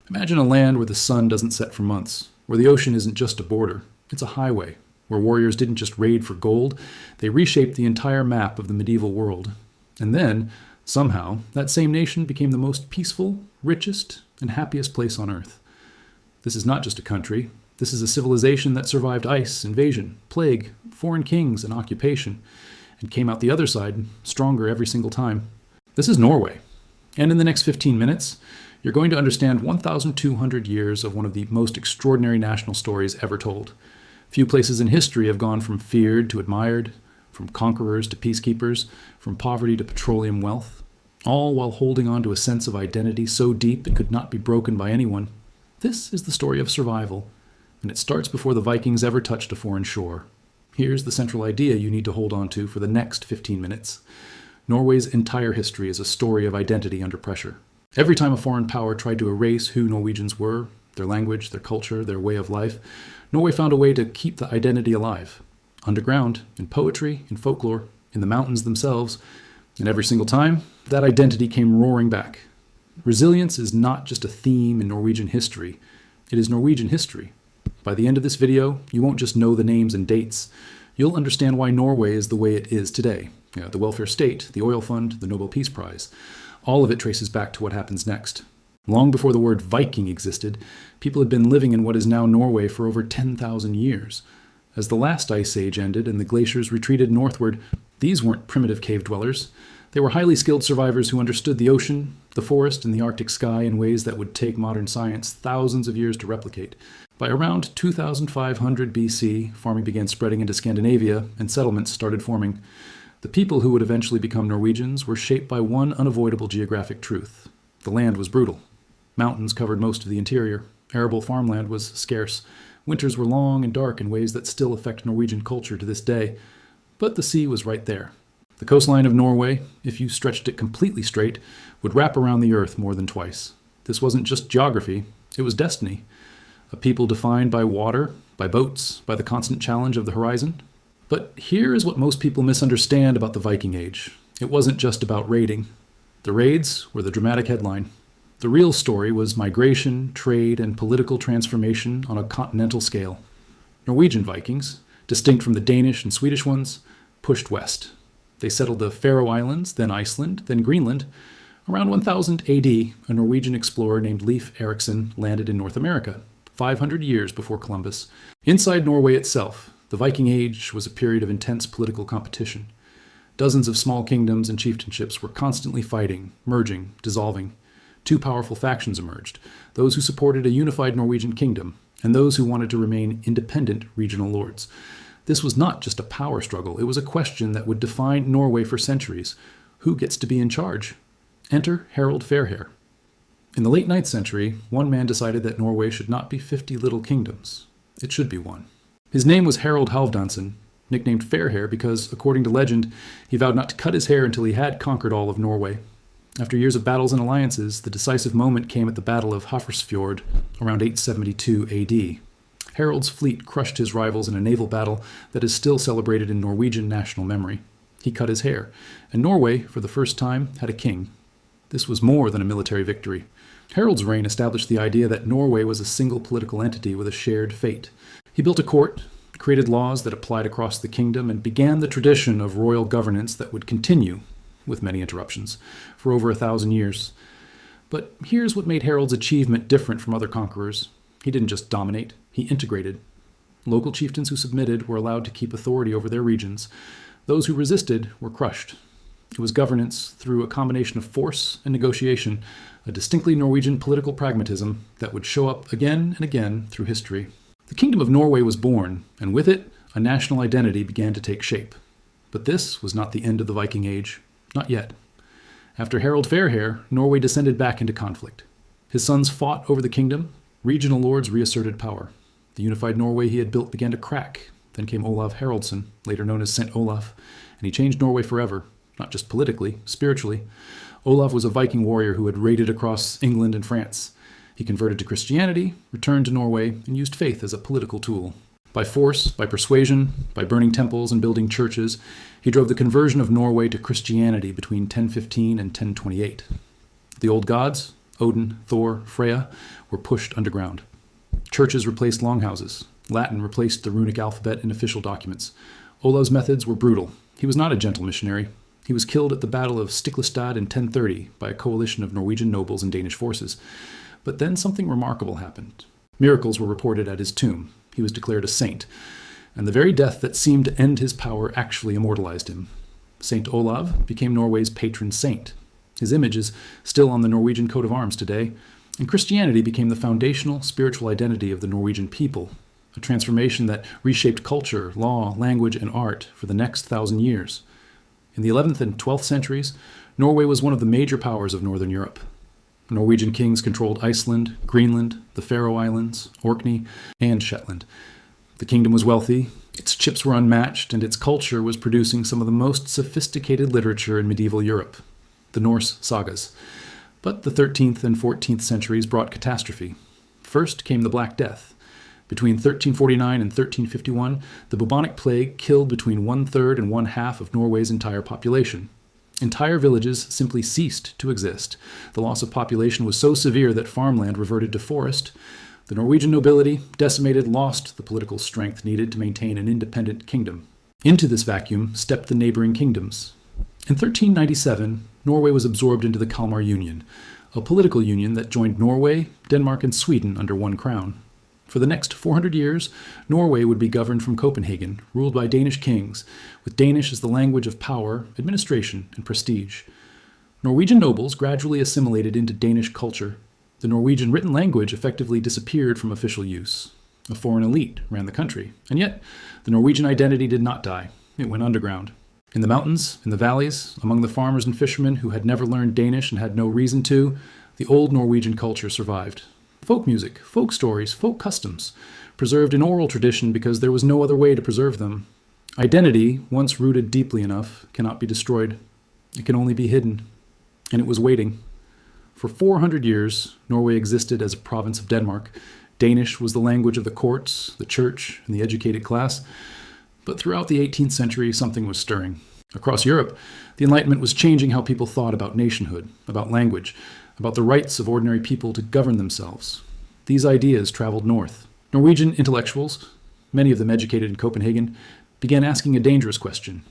Imagine a land where the sun doesn't set for months, where the ocean isn't just a border, it's a highway, where warriors didn't just raid for gold, they reshaped the entire map of the medieval world. And then, somehow, that same nation became the most peaceful, richest, and happiest place on earth. This is not just a country, this is a civilization that survived ice, invasion, plague, foreign kings, and occupation, and came out the other side stronger every single time. This is Norway. And in the next 15 minutes, you're going to understand 1,200 years of one of the most extraordinary national stories ever told. Few places in history have gone from feared to admired, from conquerors to peacekeepers, from poverty to petroleum wealth, all while holding on to a sense of identity so deep it could not be broken by anyone. This is the story of survival, and it starts before the Vikings ever touched a foreign shore. Here's the central idea you need to hold on to for the next 15 minutes. Norway's entire history is a story of identity under pressure. Every time a foreign power tried to erase who Norwegians were, their language, their culture, their way of life, Norway found a way to keep the identity alive. Underground, in poetry, in folklore, in the mountains themselves, and every single time, that identity came roaring back. Resilience is not just a theme in Norwegian history, it is Norwegian history. By the end of this video, you won't just know the names and dates, you'll understand why Norway is the way it is today. The welfare state, the oil fund, the Nobel Peace Prize. All of it traces back to what happens next. Long before the word Viking existed, people had been living in what is now Norway for over 10,000 years. As the last ice age ended and the glaciers retreated northward, these weren't primitive cave dwellers. They were highly skilled survivors who understood the ocean, the forest, and the Arctic sky in ways that would take modern science thousands of years to replicate. By around 2500 BC, farming began spreading into Scandinavia, and settlements started forming. The people who would eventually become Norwegians were shaped by one unavoidable geographic truth. The land was brutal. Mountains covered most of the interior. Arable farmland was scarce. Winters were long and dark in ways that still affect Norwegian culture to this day. But the sea was right there. The coastline of Norway, if you stretched it completely straight, would wrap around the earth more than twice. This wasn't just geography, it was destiny. A people defined by water, by boats, by the constant challenge of the horizon. But here is what most people misunderstand about the Viking Age. It wasn't just about raiding. The raids were the dramatic headline. The real story was migration, trade, and political transformation on a continental scale. Norwegian Vikings, distinct from the Danish and Swedish ones, pushed west. They settled the Faroe Islands, then Iceland, then Greenland. Around 1000 AD, a Norwegian explorer named Leif Erikson landed in North America, 500 years before Columbus. Inside Norway itself, the Viking Age was a period of intense political competition. Dozens of small kingdoms and chieftainships were constantly fighting, merging, dissolving. Two powerful factions emerged, those who supported a unified Norwegian kingdom, and those who wanted to remain independent regional lords. This was not just a power struggle, it was a question that would define Norway for centuries. Who gets to be in charge? Enter Harald Fairhair. In the late 9th century, one man decided that Norway should not be 50 little kingdoms. It should be one. His name was Harald Halfdanson, nicknamed Fairhair because, according to legend, he vowed not to cut his hair until he had conquered all of Norway. After years of battles and alliances, the decisive moment came at the Battle of Hafrsfjord around 872 AD. Harald's fleet crushed his rivals in a naval battle that is still celebrated in Norwegian national memory. He cut his hair, and Norway, for the first time, had a king. This was more than a military victory. Harald's reign established the idea that Norway was a single political entity with a shared fate. He built a court, created laws that applied across the kingdom, and began the tradition of royal governance that would continue, with many interruptions, for over 1,000 years. But here's what made Harald's achievement different from other conquerors. He didn't just dominate, he integrated. Local chieftains who submitted were allowed to keep authority over their regions. Those who resisted were crushed. It was governance through a combination of force and negotiation, a distinctly Norwegian political pragmatism that would show up again and again through history. The Kingdom of Norway was born, and with it, a national identity began to take shape. But this was not the end of the Viking Age. Not yet. After Harald Fairhair, Norway descended back into conflict. His sons fought over the kingdom. Regional lords reasserted power. The unified Norway he had built began to crack. Then came Olav Haraldsson, later known as Saint Olaf, and he changed Norway forever, not just politically, spiritually. Olav was a Viking warrior who had raided across England and France. He converted to Christianity, returned to Norway, and used faith as a political tool. By force, by persuasion, by burning temples and building churches, he drove the conversion of Norway to Christianity between 1015 and 1028. The old gods? Odin, Thor, Freya, were pushed underground. Churches replaced longhouses. Latin replaced the runic alphabet in official documents. Olav's methods were brutal. He was not a gentle missionary. He was killed at the Battle of Stiklestad in 1030 by a coalition of Norwegian nobles and Danish forces. But then something remarkable happened. Miracles were reported at his tomb. He was declared a saint, and the very death that seemed to end his power actually immortalized him. Saint Olav became Norway's patron saint. His image is still on the Norwegian coat of arms today, and Christianity became the foundational spiritual identity of the Norwegian people, a transformation that reshaped culture, law, language, and art for the next 1,000 years. In the 11th and 12th centuries, Norway was one of the major powers of Northern Europe. Norwegian kings controlled Iceland, Greenland, the Faroe Islands, Orkney, and Shetland. The kingdom was wealthy, its chips were unmatched, and its culture was producing some of the most sophisticated literature in medieval Europe, the Norse sagas. But the 13th and 14th centuries brought catastrophe. First came the Black Death. Between 1349 and 1351, the bubonic plague killed between 1/3 and 1/2 of Norway's entire population. Entire villages simply ceased to exist. The loss of population was so severe that farmland reverted to forest. The Norwegian nobility, decimated, lost the political strength needed to maintain an independent kingdom. Into this vacuum stepped the neighboring kingdoms. In 1397, Norway was absorbed into the Kalmar Union, a political union that joined Norway, Denmark, and Sweden under one crown. For the next 400 years, Norway would be governed from Copenhagen, ruled by Danish kings, with Danish as the language of power, administration, and prestige. Norwegian nobles gradually assimilated into Danish culture. The Norwegian written language effectively disappeared from official use. A foreign elite ran the country, and yet the Norwegian identity did not die. It went underground. In the mountains, in the valleys, among the farmers and fishermen who had never learned Danish and had no reason to, the old Norwegian culture survived. Folk music, folk stories, folk customs, preserved in oral tradition because there was no other way to preserve them. Identity, once rooted deeply enough, cannot be destroyed. It can only be hidden. And it was waiting. For 400 years, Norway existed as a province of Denmark. Danish was the language of the courts, the church, and the educated class. But throughout the 18th century, something was stirring. Across Europe, the Enlightenment was changing how people thought about nationhood, about language, about the rights of ordinary people to govern themselves. These ideas traveled north. Norwegian intellectuals, many of them educated in Copenhagen, began asking a dangerous question.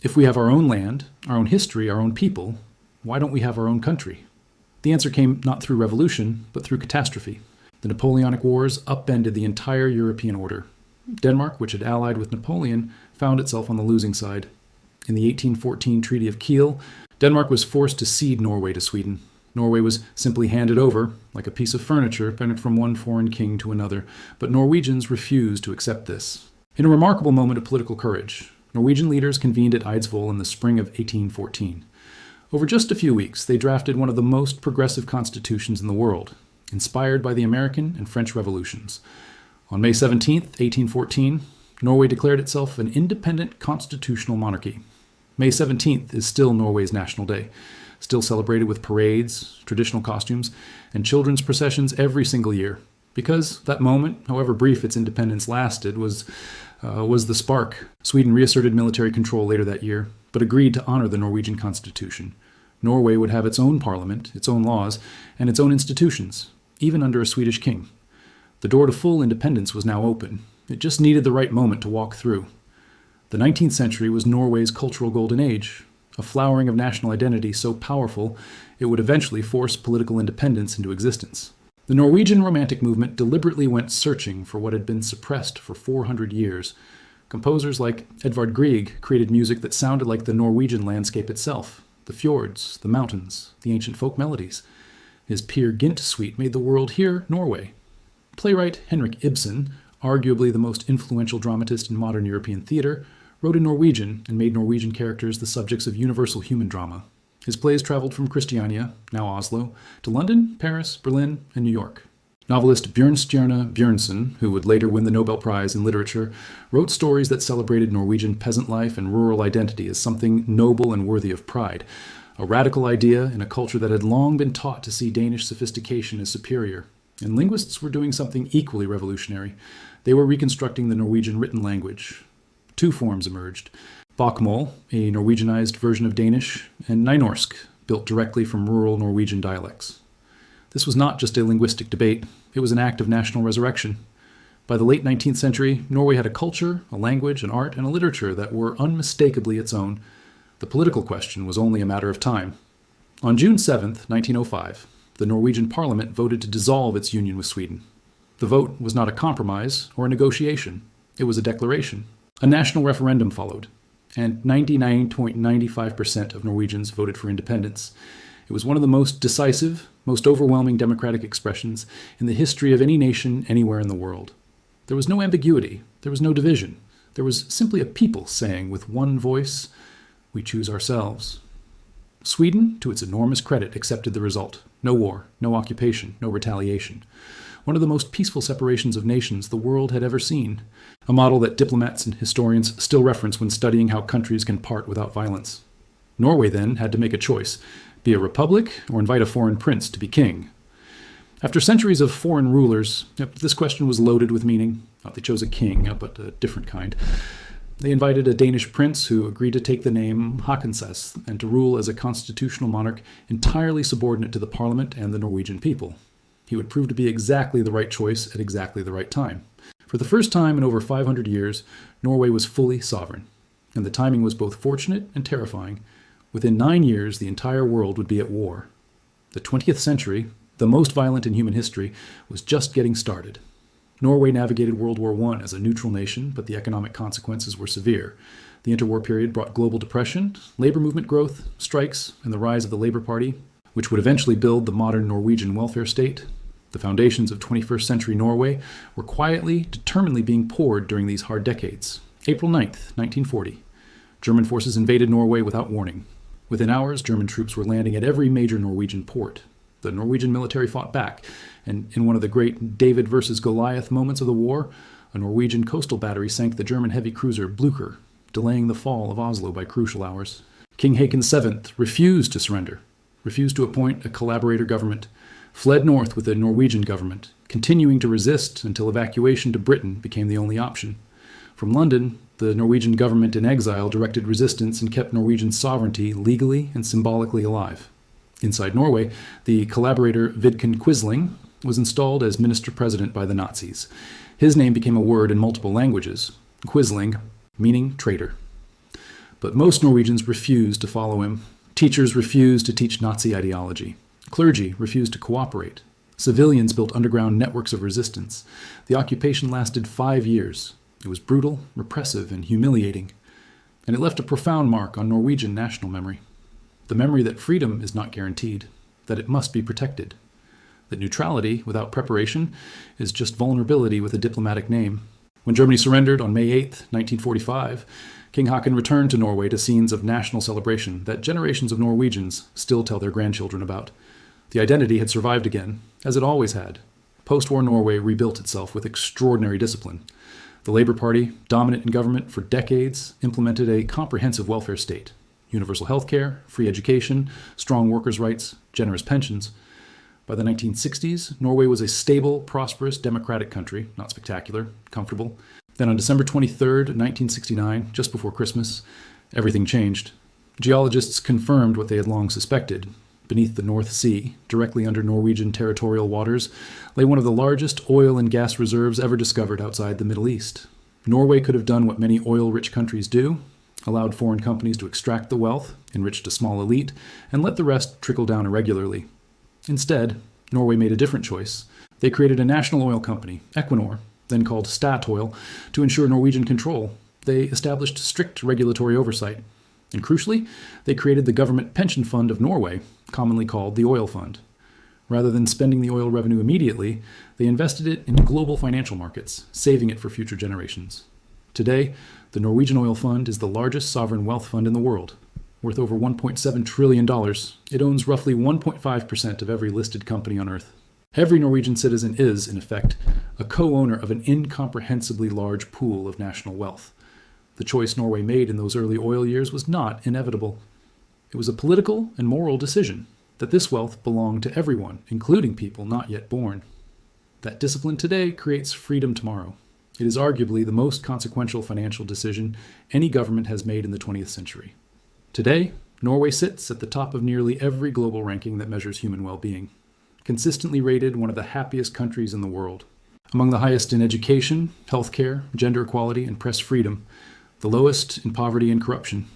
If we have our own land, our own history, our own people, why don't we have our own country? The answer came not through revolution, but through catastrophe. The Napoleonic Wars upended the entire European order. Denmark, which had allied with Napoleon, found itself on the losing side. In the 1814 Treaty of Kiel, Denmark was forced to cede Norway to Sweden. Norway was simply handed over, like a piece of furniture, bent from one foreign king to another, but Norwegians refused to accept this. In a remarkable moment of political courage, Norwegian leaders convened at Eidsvoll in the spring of 1814. Over just a few weeks, they drafted one of the most progressive constitutions in the world, inspired by the American and French revolutions. On May 17, 1814, Norway declared itself an independent constitutional monarchy. May 17th is still Norway's national day, still celebrated with parades, traditional costumes, and children's processions every single year. Because that moment, however brief its independence lasted, was the spark. Sweden reasserted military control later that year, but agreed to honor the Norwegian constitution. Norway would have its own parliament, its own laws, and its own institutions, even under a Swedish king. The door to full independence was now open. It just needed the right moment to walk through. The 19th century was Norway's cultural golden age, a flowering of national identity so powerful it would eventually force political independence into existence. The Norwegian Romantic movement deliberately went searching for what had been suppressed for 400 years. Composers like Edvard Grieg created music that sounded like the Norwegian landscape itself, the fjords, the mountains, the ancient folk melodies. His Peer Gynt suite made the world hear Norway. Playwright Henrik Ibsen, arguably the most influential dramatist in modern European theater, wrote in Norwegian and made Norwegian characters the subjects of universal human drama. His plays traveled from Christiania, now Oslo, to London, Paris, Berlin, and New York. Novelist Bjørnstjerne Bjørnson, who would later win the Nobel Prize in Literature, wrote stories that celebrated Norwegian peasant life and rural identity as something noble and worthy of pride, a radical idea in a culture that had long been taught to see Danish sophistication as superior. And linguists were doing something equally revolutionary. They were reconstructing the Norwegian written language. Two forms emerged: Bokmål, a Norwegianized version of Danish, and Nynorsk, built directly from rural Norwegian dialects. This was not just a linguistic debate, it was an act of national resurrection. By the late 19th century, Norway had a culture, a language, an art, and a literature that were unmistakably its own. The political question was only a matter of time. On June 7, 1905, the Norwegian parliament voted to dissolve its union with Sweden. The vote was not a compromise or a negotiation. It was a declaration. A national referendum followed, and 99.95% of Norwegians voted for independence. It was one of the most decisive, most overwhelming democratic expressions in the history of any nation anywhere in the world. There was no ambiguity. There was no division. There was simply a people saying with one voice, "We choose ourselves." Sweden, to its enormous credit, accepted the result. No war, no occupation, no retaliation. One of the most peaceful separations of nations the world had ever seen. A model that diplomats and historians still reference when studying how countries can part without violence. Norway then had to make a choice: be a republic or invite a foreign prince to be king. After centuries of foreign rulers, this question was loaded with meaning. They chose a king, but a different kind. They invited a Danish prince who agreed to take the name Hakonses and to rule as a constitutional monarch entirely subordinate to the parliament and the Norwegian people. He would prove to be exactly the right choice at exactly the right time. For the first time in over 500 years, Norway was fully sovereign, and the timing was both fortunate and terrifying. Within 9 years, the entire world would be at war. The 20th century, the most violent in human history, was just getting started. Norway navigated World War I as a neutral nation, but the economic consequences were severe. The interwar period brought global depression, labor movement growth, strikes, and the rise of the Labour Party, which would eventually build the modern Norwegian welfare state. The foundations of 21st century Norway were quietly, determinedly being poured during these hard decades. April 9th, 1940. German forces invaded Norway without warning. Within hours, German troops were landing at every major Norwegian port. The Norwegian military fought back, and in one of the great David versus Goliath moments of the war, a Norwegian coastal battery sank the German heavy cruiser Blücher, delaying the fall of Oslo by crucial hours. King Haakon VII refused to surrender, refused to appoint a collaborator government, fled north with the Norwegian government, continuing to resist until evacuation to Britain became the only option. From London, the Norwegian government in exile directed resistance and kept Norwegian sovereignty legally and symbolically alive. Inside Norway, the collaborator Vidkun Quisling was installed as minister-president by the Nazis. His name became a word in multiple languages, Quisling, meaning traitor. But most Norwegians refused to follow him. Teachers refused to teach Nazi ideology. Clergy refused to cooperate. Civilians built underground networks of resistance. The occupation lasted 5 years. It was brutal, repressive, and humiliating. And it left a profound mark on Norwegian national memory. The memory that freedom is not guaranteed, that it must be protected, that neutrality without preparation is just vulnerability with a diplomatic name. When Germany surrendered on May 8, 1945, King Haakon returned to Norway to scenes of national celebration that generations of Norwegians still tell their grandchildren about. The identity had survived again, as it always had. Post-war Norway rebuilt itself with extraordinary discipline. The Labour Party, dominant in government for decades, implemented a comprehensive welfare state. Universal health care, free education, strong workers' rights, generous pensions. By the 1960s, Norway was a stable, prosperous, democratic country, not spectacular, comfortable. Then on December 23, 1969, just before Christmas, everything changed. Geologists confirmed what they had long suspected. Beneath the North Sea, directly under Norwegian territorial waters, lay one of the largest oil and gas reserves ever discovered outside the Middle East. Norway could have done what many oil-rich countries do, allowed foreign companies to extract the wealth, enriched a small elite, and let the rest trickle down irregularly. Instead, Norway made a different choice. They created a national oil company, Equinor, then called Statoil, to ensure Norwegian control. They established strict regulatory oversight. And crucially, they created the government pension fund of Norway, commonly called the Oil Fund. Rather than spending the oil revenue immediately, they invested it in global financial markets, saving it for future generations. Today, the Norwegian Oil Fund is the largest sovereign wealth fund in the world. Worth over $1.7 trillion, it owns roughly 1.5% of every listed company on Earth. Every Norwegian citizen is, in effect, a co-owner of an incomprehensibly large pool of national wealth. The choice Norway made in those early oil years was not inevitable. It was a political and moral decision that this wealth belonged to everyone, including people not yet born. That discipline today creates freedom tomorrow. It is arguably the most consequential financial decision any government has made in the 20th century. Today, Norway sits at the top of nearly every global ranking that measures human well-being. consistently rated one of the happiest countries in the world. Among the highest in education, healthcare, gender equality, and press freedom, the lowest in poverty and corruption.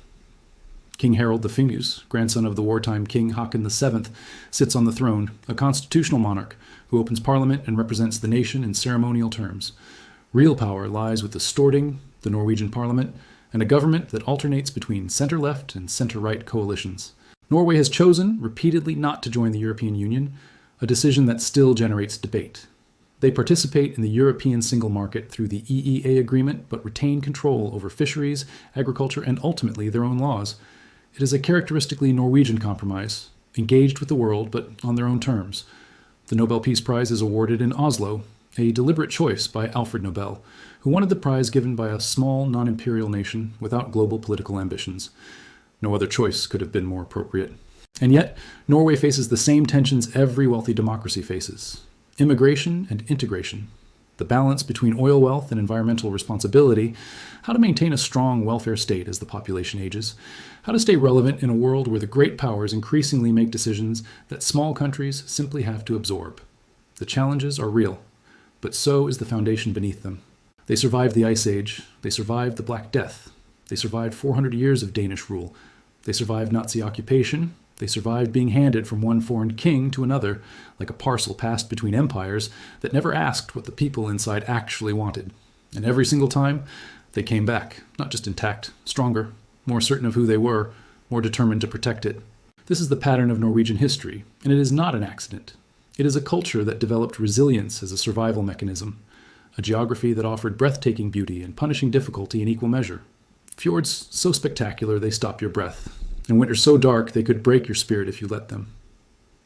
King Harald Fairhair, grandson of the wartime King Håkon VII, sits on the throne, a constitutional monarch who opens parliament and represents the nation in ceremonial terms. Real power lies with the Storting, the Norwegian parliament, and a government that alternates between center-left and center-right coalitions. Norway has chosen repeatedly not to join the European Union, a decision that still generates debate. They participate in the European single market through the EEA agreement, but retain control over fisheries, agriculture, and ultimately their own laws. It is a characteristically Norwegian compromise, engaged with the world, but on their own terms. The Nobel Peace Prize is awarded in Oslo, a deliberate choice by Alfred Nobel, who wanted the prize given by a small, non-imperial nation without global political ambitions. No other choice could have been more appropriate. And yet, Norway faces the same tensions every wealthy democracy faces: immigration and integration, the balance between oil wealth and environmental responsibility, how to maintain a strong welfare state as the population ages, how to stay relevant in a world where the great powers increasingly make decisions that small countries simply have to absorb. The challenges are real, but so is the foundation beneath them. They survived the Ice Age, they survived the Black Death, they survived 400 years of Danish rule, they survived Nazi occupation, they survived being handed from one foreign king to another, like a parcel passed between empires that never asked what the people inside actually wanted. And every single time, they came back, not just intact, stronger, more certain of who they were, more determined to protect it. This is the pattern of Norwegian history, and it is not an accident. It is a culture that developed resilience as a survival mechanism, a geography that offered breathtaking beauty and punishing difficulty in equal measure. Fjords so spectacular they stop your breath, and winters so dark they could break your spirit if you let them.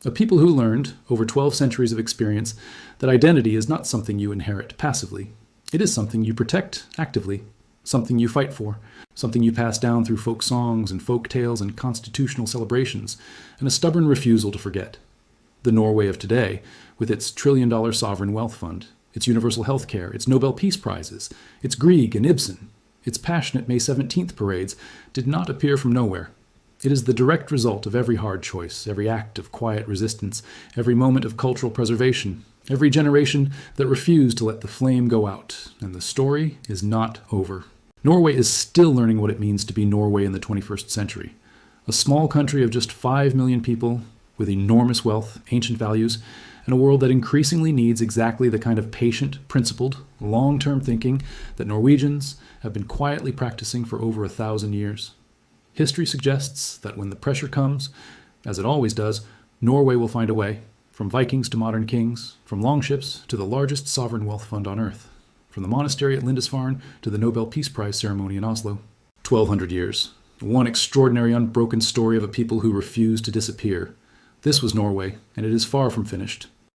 A people who learned, over 12 centuries of experience, that identity is not something you inherit passively. It is something you protect actively, something you fight for, something you pass down through folk songs and folk tales and constitutional celebrations, and a stubborn refusal to forget. The Norway of today, with its trillion-dollar sovereign wealth fund, its universal health care, its Nobel Peace Prizes, its Grieg and Ibsen, its passionate May 17th parades, did not appear from nowhere. It is the direct result of every hard choice, every act of quiet resistance, every moment of cultural preservation, every generation that refused to let the flame go out. And the story is not over. Norway is still learning what it means to be Norway in the 21st century. A small country of just 5 million people with enormous wealth, ancient values, and a world that increasingly needs exactly the kind of patient, principled, long-term thinking that Norwegians have been quietly practicing for over 1,000 years. History suggests that when the pressure comes, as it always does, Norway will find a way, from Vikings to modern kings, from longships to the largest sovereign wealth fund on earth, from the monastery at Lindisfarne to the Nobel Peace Prize ceremony in Oslo. 1,200 years, one extraordinary unbroken story of a people who refused to disappear. This was Norway, and it is far from finished.